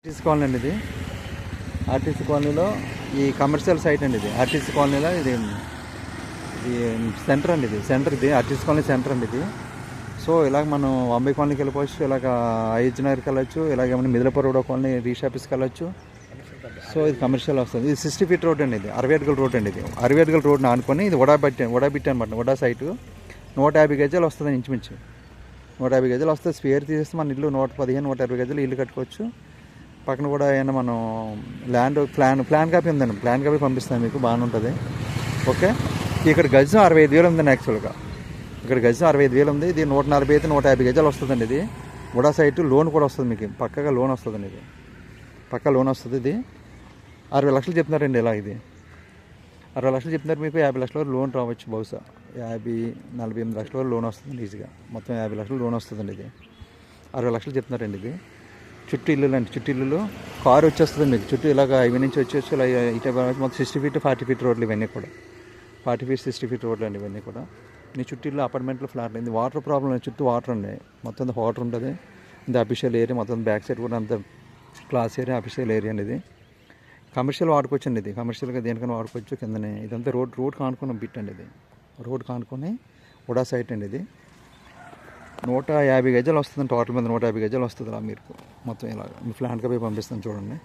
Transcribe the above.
RTC colony అండి ఇది. RTC కాలనీలో ఈ కమర్షియల్ సైట్ అండి ఇది. ఆర్టీసీ కాలనీలో ఇది సెంటర్ అండి. ఇది సెంటర్, ఇది ఆర్టీసీ కాలనీ సెంటర్ అండి ఇది. సో ఇలాగ మనం అంబే కాలనీకి వెళ్ళిపోవచ్చు, ఇలాగ అయోధ్య నగర్కి వెళ్ళచ్చు, ఇలాగ మన మిదిలపూర్ రోడ్ కాలనీ రీష్ ఆఫీస్కి వెళ్ళచ్చు. సో ఇది కమర్షియల్ వస్తుంది. ఇది 60 ఫీట్ రోడ్ అండి. ఇది 60 అడుగుల రోడ్ అండి. ఇది 60 అడుగుల రోడ్ని ఆనుకొని ఇది వడాబిట్టి అనమాట. వడా సైటు 150 గజాలు వస్తుంది ఇంచుమించు. 150 గజాలు వస్తుంది. స్పేర్ తీసేస్తే మన ఇల్లు 115, 120 గజాలు ఇల్లు కట్టుకోవచ్చు. పక్కన కూడా ఏమైనా మనం ల్యాండ్ ప్లాన్ కాపీ ఉందండి. ప్లాన్ కాపీ పంపిస్తాను మీకు, బాగానే ఉంటుంది. ఓకే. ఇక్కడ గజం 65,000 ఉందండి యాక్చువల్గా. ఇక్కడ గజం 65,000 ఉంది. ఇది 140 అయితే 150 గజాలు వస్తుందండి. ఇది ఉడా సైటు. లోన్ కూడా వస్తుంది మీకు, పక్కగా లోన్ వస్తుందండి. ఇది పక్కా లోన్ వస్తుంది. ఇది 60 లక్షలు చెప్తున్నారండి. ఇలా ఇది 60 లక్షలు చెప్తున్నారు. మీకు 50 లక్షల వరకు లోన్ రావచ్చు. బహుశా 48 లక్షల వరకు లోన్ వస్తుందండి ఈజీగా. మొత్తం 50 లక్షలు లోన్ వస్తుందండి. ఇది 60 లక్షలు చెప్తున్నారండి. ఇది చుట్టూ ఇల్లులు అండి. చుట్టూ ఇల్లులు కారు వచ్చేస్తుంది మీకు. చుట్టూ ఇలాగ ఇవి నుంచి వచ్చేసి ఇలా ఇటు మొత్తం 60 ఫీట్ 40 ఫీట్ రోడ్లు ఇవన్నీ కూడా. 40 ఫీట్ 60 ఫీట్ రోడ్లు అండి ఇవన్నీ కూడా. మీ చుట్టూ ఇల్లు అపార్ట్మెంట్లో ఫ్లాట్లు అయింది. వాటర్ ప్రాబ్లం లేదు. చుట్టూ వాటర్ ఉంది. మొత్తం వాటర్ ఉంటుంది. ఇది అఫీషియల్ ఏరియా. మొత్తం బ్యాక్ సైడ్ కూడా అంత క్లాస్ ఏరియా, అఫీషియల్ ఏరియా అండి. ఇది కమర్షియల్ వాడుకోవచ్చు అండి. ఇది కమర్షియల్గా దేనికైనా వాడుకోవచ్చు. కిందనే ఇదంతా రోడ్ కానుకున్న బిట్ అండి. ఇది రోడ్ కానుకొని ఉడా సైట్ అండి. ఇది 150 గజాలు వస్తుంది టోటల్ మీద. 150 గజాలు వస్తుంది. అలా మీరు మొత్తం ఇలా మీ ఫ్లాట్గా పోయి పంపిస్తాను చూడండి.